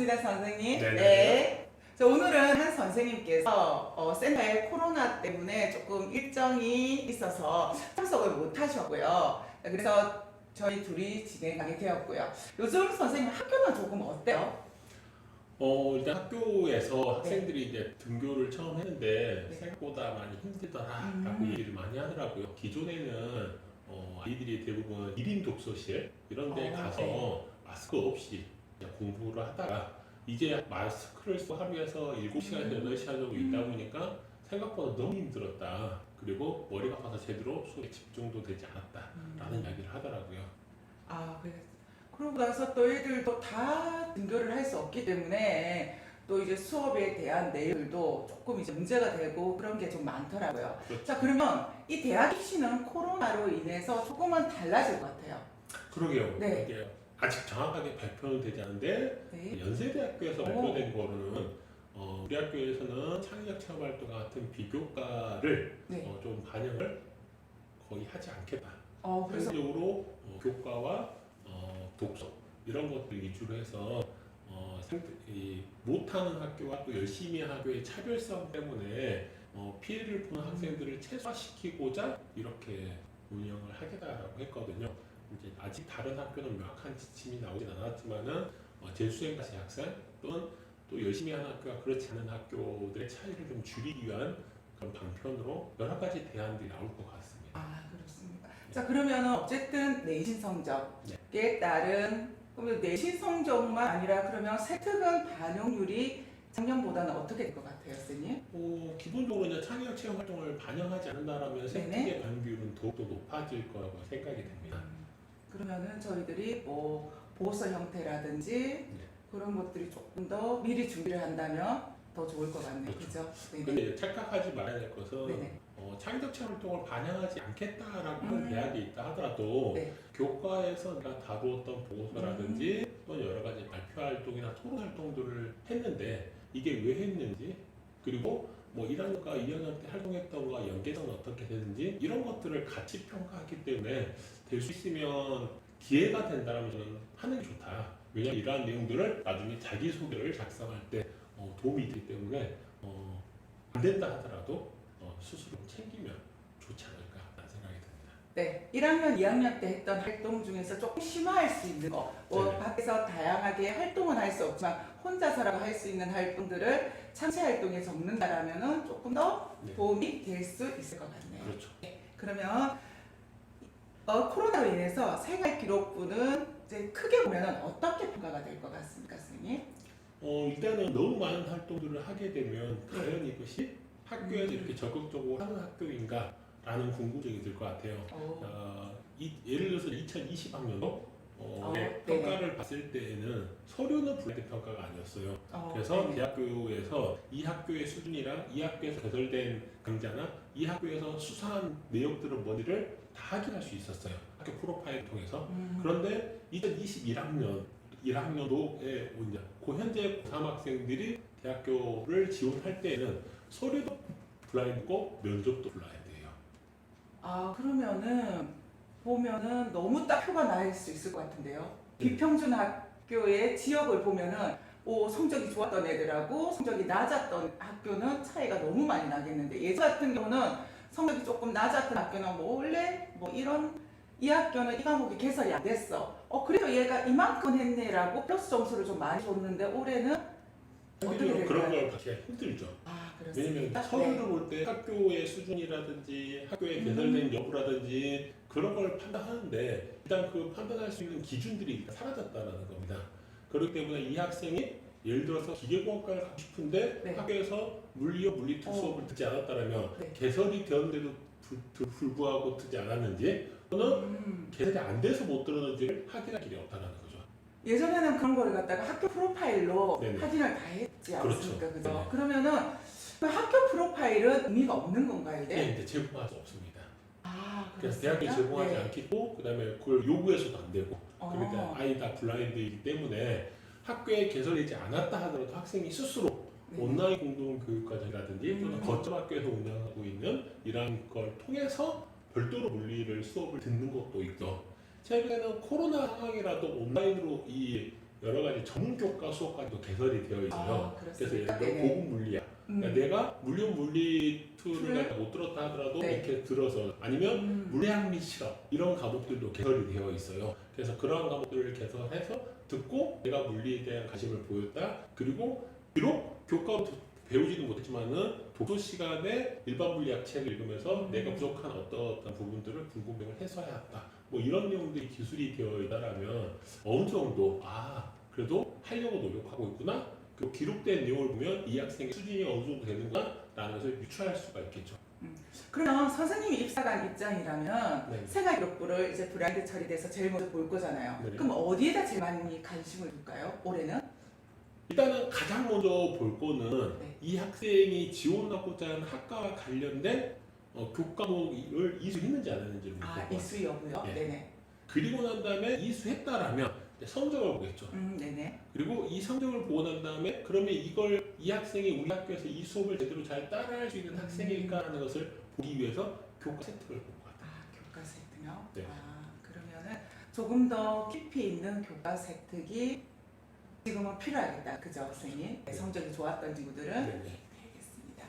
반갑습니다, 선생님. 네네. 네. 자, 오늘은 한 선생님께서 센터에 코로나 때문에 조금 일정이 있어서 참석을 못 하셨고요. 그래서 저희 둘이 진행하게 되었고요. 요즘 선생님 학교는 조금 어때요? 일단 학교에서 네. 학생들이 이제 등교를 처음 했는데 네. 생각보다 많이 힘들더라라고 얘기를 많이 하더라고요. 기존에는 아이들이 대부분 1인 독서실 이런 데 가서 네. 마스크 없이 그냥 공부를 하다가 이제 마스크를 쓰고 하루에서 7시간에서 8시간 정도 있다 보니까 생각보다 너무 힘들었다. 그리고 머리가 아파서 제대로 수업에 집중도 되지 않았다라는 이야기를 하더라고요. 아, 그래. 그러고 나서 또 애들도 다 등교를 할 수 없기 때문에 또 이제 수업에 대한 내용들도 조금 이제 문제가 되고 그런 게 좀 많더라고요. 그렇죠. 자, 그러면 이 대학 입시는 코로나로 인해서 조금은 달라질 것 같아요. 그러게요. 네. 이게 아직 정확하게 발표는 되지 않은데 네. 연세대학교에서 오. 발표된 거로는 우리 학교에서는 창의적 체험 활동 같은 비교과를 네. 좀 반영을 거의 하지 않겠다. 그래서 상대적으로 교과와 독서 이런 것들 위주로 해서 못하는 학교와 또 열심히 하는 학교의 차별성 때문에 피해를 보는 학생들을 최소화시키고자 이렇게 운영을 하겠다라고 했거든요. 이제 아직 다른 학교는 명확한 지침이 나오진 않았지만은 재수생과 재학생 또는 또 열심히 하는 학교와 그렇지 않은 학교들의 차이를 좀 줄이기 위한 그런 방편으로 여러 가지 대안들이 나올 것 같습니다. 그렇습니다. 자, 그러면 어쨌든 내신 성적에 따른 그러면 내신 성적만 아니라 그러면 세특은 반영률이 작년보다는 어떻게 될 것 같아요, 선생님? 기본적으로 이제 창의적 체험 활동을 반영하지 않는다라면 네네. 세특의 반영 비율은 더욱더 높아질 거라고 생각이 됩니다. 그러면은 저희들이 뭐 보고서 형태라든지 그런 것들이 조금 더 미리 준비를 한다면 더 좋을 것 같네요. 그죠? 근데 착각하지 말아야 될 것은 네네. 창의적 체험 활동을 반영하지 않겠다라고 하는 대학이 있다 하더라도 네. 교과에서 내가 다루었던 보고서라든지 또는 여러 가지 발표 활동이나 토론 활동들을 했는데 이게 왜 했는지 그리고 뭐 1학년과 2학년 때 활동했던 거와 연계성은 어떻게 되는지 이런 것들을 같이 평가하기 때문에 될 수 있으면 기회가 된다면 저는 하는 게 좋다. 왜냐하면 이러한 내용들을 나중에 자기소개를 작성할 때 도움이 되기 때문에 안 된다 하더라도 스스로 챙기면 좋지 않을까라는 생각이 듭니다. 네, 1학년, 2학년 때 했던 활동 중에서 조금 심화할 수 있는 거, 네네. 밖에서 다양하게 활동은 할 수 없지만 혼자서라도 할 수 있는 활동들을 창체 활동에 적는다라면은 조금 더 네. 도움이 될 수 있을 것 같네요. 그렇죠. 그러면 코로나로 인해서 생활기록부는 이제 크게 보면은 어떻게 평가가 될 것 같습니까, 선생님? 일단은 너무 많은 활동들을 하게 되면 과연 이것이 학교에서 이렇게 적극적으로 하는 학교인가라는 궁금증이 들 것 같아요. 예를 들어서 2020학년도 네. 평가를 봤을 때에는 서류는 블라인드 평가가 아니었어요. 그래서 네. 대학교에서 이 학교의 수준이랑 이 학교에서 개설된 강좌나 이 학교에서 수사한 내용들은 뭔지를 다 확인할 수 있었어요. 학교 프로파일을 통해서. 그런데 2021학년 1학년도에 그 현재 고3 학생들이 대학교를 지원할 때에는 서류도 블라인드고 면접도 블라인드예요. 그러면은 보면은 너무 딱 표가 날 수 있을 것 같은데요. 네. 비평준 학교의 지역을 보면은 성적이 좋았던 애들하고 성적이 낮았던 학교는 차이가 너무 많이 나겠는데 예전 같은 경우는 성적이 조금 낮았던 학교는 원래 이 학교는 이 과목이 개설이 안 됐어. 그래도 얘가 이만큼 했네라고 플러스 점수를 좀 많이 줬는데 올해는 어떻게 될까요? 그런 걸 받기가 힘들죠. 그렇습니다. 왜냐면 서류를 볼 때 학교의 수준이라든지 학교에 개설된 여부라든지 그런 걸 판단하는데 일단 그 판단할 수 있는 기준들이 사라졌다는 겁니다. 그렇기 때문에 이 학생이 예를 들어서 기계공학과를 가고 싶은데 네. 학교에서 물리와 물리특 수업을 듣지 않았다면 네. 개설이 되었는데도 불구하고 듣지 않았는지 또는 개설이 안 돼서 못 들었는지를 확인할 길이 없다는 거죠. 예전에는 그런 거를 갖다가 학교 프로파일로 네네. 확인을 다 했지 않습니까? 그렇죠. 그죠? 네네. 그러면은 그 학교 프로파일은 의미가 없는 건가요, 이제? 네, 이제 제공할 수 없습니다. 그래서 그렇습니까? 대학이 제공하지 네. 않겠고 그다음에 그걸 요구해서도 안 되고 그러니까 어. 아이 다 블라인드이기 때문에 학교에 개설되지 않았다 하더라도 학생이 스스로 네. 온라인 공동 교육과정이라든지 또는 거점 학교에서 운영하고 있는 이런 걸 통해서 별도로 물리를 수업을 듣는 것도 있죠. 최근에는 코로나 상황이라도 온라인으로 이 여러 가지 전문 교과 수업까지도 개설이 되어 있어요. 그래서 예를 들어 네네. 고급 물리학. 그러니까 내가 물리학 물리 툴을 못 들었다 하더라도 네. 이렇게 들어서 아니면 물리학 및 실험 이런 과목들도 개설이 되어 있어요. 그래서 그러한 과목들을 개설해서 듣고 내가 물리에 대한 관심을 보였다. 그리고 비록 교과로 배우지는 못했지만은 독서 시간에 일반 물리학 책을 읽으면서 내가 부족한 어떤 부분들을 궁금증을 해소해야 한다. 뭐 이런 내용들이 기술이 되어 있다라면 어느 정도 그래도 하려고 노력하고 있구나. 그 기록된 내용을 보면 이 학생의 수준이 어느 정도 되는구나 라는 것을 유추할 수가 있겠죠. 그러면 선생님이 입사관 입장이라면 네. 생활기록부를 이제 브라인드 처리돼서 제일 먼저 볼 거잖아요. 네. 그럼 어디에다 제일 많이 관심을 둘까요? 올해는? 일단은 가장 먼저 볼 거는 네. 이 학생이 지원하고자 하는 학과와 관련된 교과목을 이수했는지 안 했는지를 볼 거예요. 이수 여부요? 네. 네네. 그리고 난 다음에 이수했다라면 성적을 보겠죠. 네네. 그리고 이 성적을 보고 난 다음에 그러면 이 학생이 우리 학교에서 이 수업을 제대로 잘 따라할 수 있는 학생일까라는 것을 보기 위해서 교과 세트를 볼 것 같아요. 교과 세트요? 네. 그러면은 조금 더 깊이 있는 교과 세특이 지금은 필요하겠다. 그죠, 선생님? 네. 성적이 좋았던 친구들은? 네네. 알겠습니다.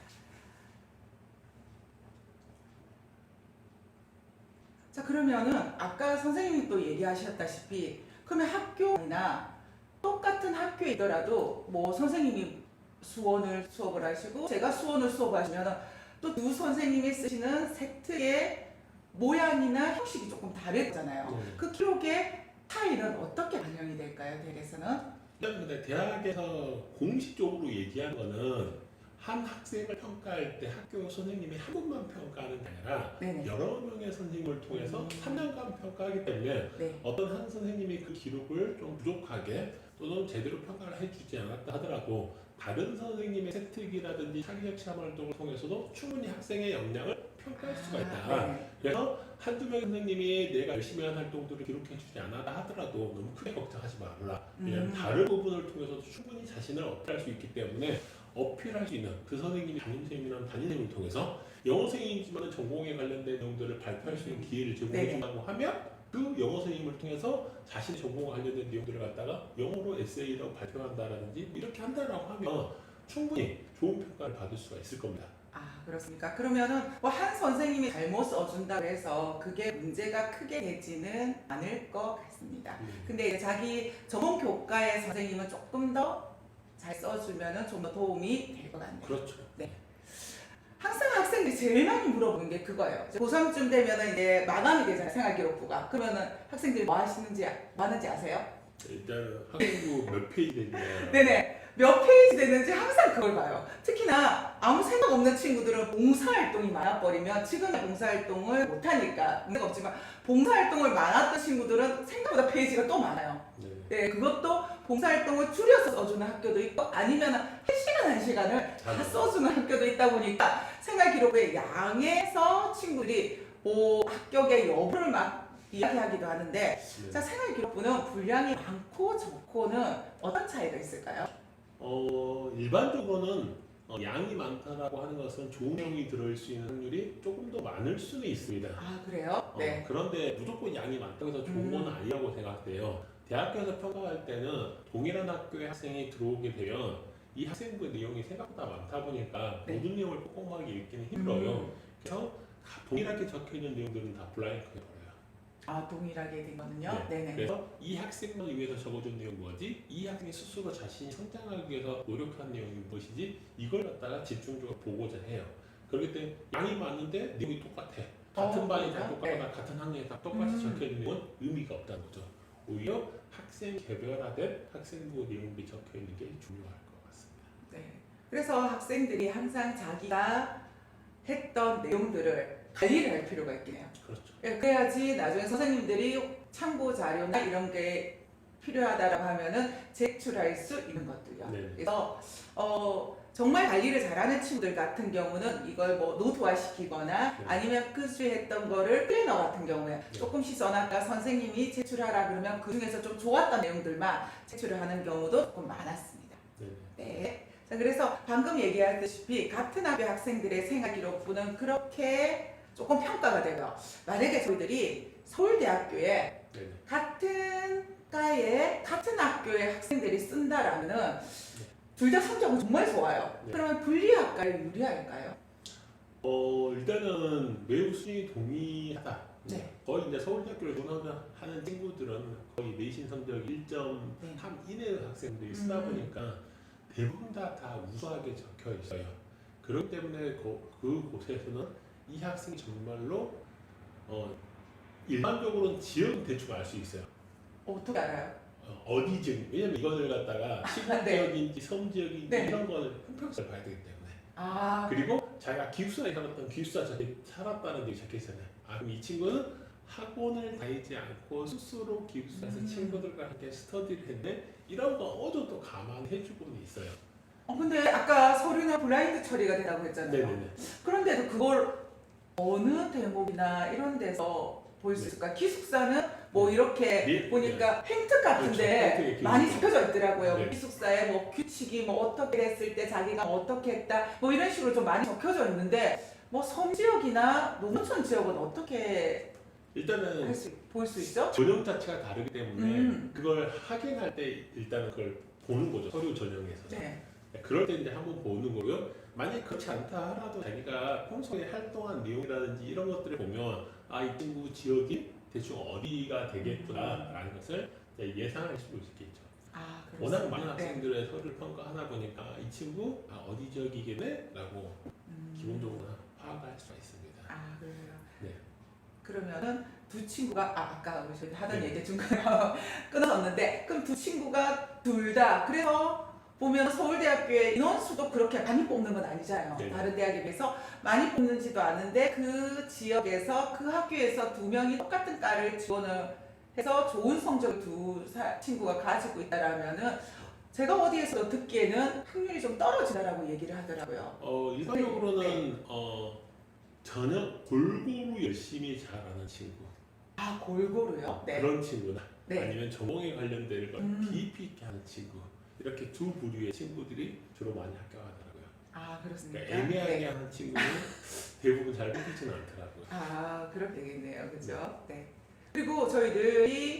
자, 그러면은 아까 선생님이 또 얘기하셨다시피 그러면 학교나 똑같은 학교이더라도 뭐 선생님이 수업을 하시고 제가 수원을 수업하시면 또 두 선생님이 쓰시는 세트의 모양이나 형식이 조금 다를 거잖아요. 네. 그 기록의 차이는 어떻게 반영이 될까요, 대학에서는? 일단 근데 대학에서 공식적으로 얘기한 거는 한 학생을 평가할 때 학교 선생님이 한 분만 평가하는 게 아니라 네네. 여러 명의 선생님을 통해서 3년간 평가하기 때문에 네. 어떤 한 선생님이 그 기록을 좀 부족하게 또는 제대로 평가를 해주지 않았다 하더라도 다른 선생님의 세특이라든지 창의적 체험 활동을 통해서도 충분히 학생의 역량을 평가할 수가 있다. 네. 그래서 한두 명의 선생님이 내가 열심히 한 활동들을 기록해주지 않았다 하더라도 너무 크게 걱정하지 말라. 왜냐하면 다른 부분을 통해서도 충분히 자신을 어필할 수 있기 때문에 어필할 수 있는 그 선생님이 담임선생님이나 담임선생님을 통해서 영어 선생님이지만 전공에 관련된 내용들을 발표할 수 있는 기회를 제공해준다고 하면 그 영어 선생님을 통해서 자신의 전공과 관련된 내용들을 갖다가 영어로 에세이로 발표한다라든지 이렇게 한다라고 하면 충분히 좋은 평가를 받을 수가 있을 겁니다. 그렇습니까? 그러면은 뭐 한 선생님이 잘못 써준다고 해서 그게 문제가 크게 되지는 않을 것 같습니다. 근데 이제 자기 전문 교과의 선생님은 조금 더 잘 써주면은 좀 더 도움이 될 것 같네요. 그렇죠. 항상 학생들이 제일 많이 물어보는 게 그거예요. 고3쯤 되면은 이제 마감이 되잖아요, 생활기록부가. 그러면은 학생들이 뭐 하는지 아세요? 일단 학생부 몇 페이지 되냐. 네네. 몇 페이지 되는지 항상 그걸 봐요. 특히나 아무 생각 없는 친구들은 봉사활동이 많아버리면 지금의 봉사활동을 못하니까 문제가 없지만 봉사활동을 많았던 친구들은 생각보다 페이지가 또 많아요. 네, 그것도 봉사활동을 줄여서 써주는 학교도 있고 아니면 1시간을 다 써주는 학교도 있다 보니까 생활기록부의 양에서 친구들이 합격의 여부를 막 이야기하기도 하는데 자, 생활기록부는 분량이 많고 적고는 어떤 차이가 있을까요? 일반적으로는 양이 많다라고 하는 것은 좋은 내용이 들어올 수 있는 확률이 조금 더 많을 수는 있습니다. 그래요? 네. 그런데 무조건 양이 많다고 해서 좋은 건 아니라고 생각돼요. 대학교에서 평가할 때는 동일한 학교의 학생이 들어오게 되면 이 학생부의 내용이 생각보다 많다 보니까 네. 모든 내용을 꼼꼼하게 읽기는 힘들어요. 그래서 동일하게 적혀있는 내용들은 다 블라인크에 버려요. 동일하게 되거든요. 네네. 그래서 이 학생만을 위해서 적어준 내용이 뭐지? 이 학생이 스스로 자신이 성장하기 위해서 노력한 내용이 무엇이지? 이걸 갖다가 집중적으로 보고자 해요. 그렇기 때문에 양이 많은데 내용이 똑같아. 같은 반이 다 똑같거나 같은 학년이 다 똑같이 적혀있는 내용은 의미가 없다는 거죠. 오히려 학생 개별화된 학생부 내용이 적혀있는 게 중요할 것 같습니다. 네. 그래서 학생들이 항상 자기가 했던 내용들을 관리를 할 필요가 있긴 해요. 그렇죠. 그래야지 나중에 선생님들이 참고 자료나 이런 게 필요하다라고 하면은 제출할 수 있는 것들이요. 네. 그래서 정말 관리를 잘하는 친구들 같은 경우는 이걸 뭐 노트화 시키거나 네. 아니면 끄수했던 거를 플래너 같은 경우에 조금씩 써놨다가 선생님이 제출하라 그러면 그 중에서 좀 좋았던 내용들만 제출을 하는 경우도 조금 많았습니다. 네. 자, 그래서 방금 얘기했다시피 같은 학교 학생들의 생활기록부는 그렇게 조금 평가가 되고요. 만약에 저희들이 서울대학교에 같은 학과에 같은 학교의 학생들이 쓴다라면은 둘 다 성적은 정말 좋아요. 네. 그러면 분리학과에 유리할까요? 일단은 매우 수준이 동의하다. 네. 거의 이제 서울대학교를 졸업하는 친구들은 거의 내신 성적 1.3 네. 이내의 학생들이 쓰다 보니까 대부분 다 우수하게 적혀 있어요. 그렇기 때문에 그곳에서는 이 학생이 정말로 일반적으로는 지역은 대충 알 수 있어요. 어떻게 알아요? 어디 지역, 왜냐면 이거를 갖다가 시골 네. 지역인지 섬 지역인지 네. 이런 거를 형평성을 봐야 되기 때문에. 아, 그리고 자기가 기숙사에 살았던 기숙사 저기 살았다는 게 적혀 있잖아요. 그럼 이 친구는 학원을 다니지 않고 스스로 기숙사에서 친구들과 함께 스터디를 했는데 이런 거 어느 정도 감안해주고는 있어요. 근데 아까 서류나 블라인드 처리가 된다고 했잖아요. 네네네. 그런데도 그걸 어느 대목이나 이런 데서 볼 수 네. 있을까? 기숙사는 뭐 이렇게 네. 보니까 횡특 같은데 그렇죠. 횡특이 많이 기숙사. 적혀져 있더라고요. 네. 기숙사에 뭐 규칙이 뭐 어떻게 했을 때 자기가 어떻게 했다 뭐 이런 식으로 좀 많이 적혀져 있는데 뭐 섬 지역이나 농촌 지역은 어떻게 일단은 볼 수 있죠? 전형 자체가 다르기 때문에 음. 그걸 확인할 때 일단은 그걸 보는 거죠. 서류 전형에서. 네. 그럴 때 이제 한번 보는 거고요. 만약 그렇지 않다 하라도 자기가 평소에 활동한 내용이라든지 이런 것들을 보면 이 친구 지역이 대충 어디가 되겠구나라는 것을 이제 예상할 수 있겠죠. 아, 워낙 그렇습니다. 많은 네. 학생들의 서류를 평가하다 보니까 이 친구 어디 지역이겠네라고 기본적으로 파악할 수가 있습니다. 아, 그래요. 네. 그러면은 두 친구가 아까 우리 하던 네. 얘기 중간에 끊어졌는데 그럼 두 친구가 둘 다 그래서 보면 서울대학교의 인원수도 그렇게 많이 뽑는 건 아니잖아요. 네. 다른 대학에 비해서 많이 뽑는지도 않은데 그 지역에서 그 학교에서 두 명이 똑같은 과를 지원을 해서 좋은 성적을 두 친구가 가지고 있다라면은 제가 어디에서 듣기에는 확률이 좀 떨어지다라고 얘기를 하더라고요. 일반적으로는 전혀 골고루 열심히 잘하는 친구 아, 골고루요? 네. 그런 친구나 네. 아니면 전공에 관련된 걸 음. 깊이 있게 하는 친구 이렇게 두 부류의 친구들이 주로 많이 합격하더라고요. 아, 그렇습니까? 그러니까 애매하게 네. 하는 친구는 대부분 잘 뽑히지는 않더라고요. 아, 그렇게 되겠네요. 그죠? 네. 그리고 저희들이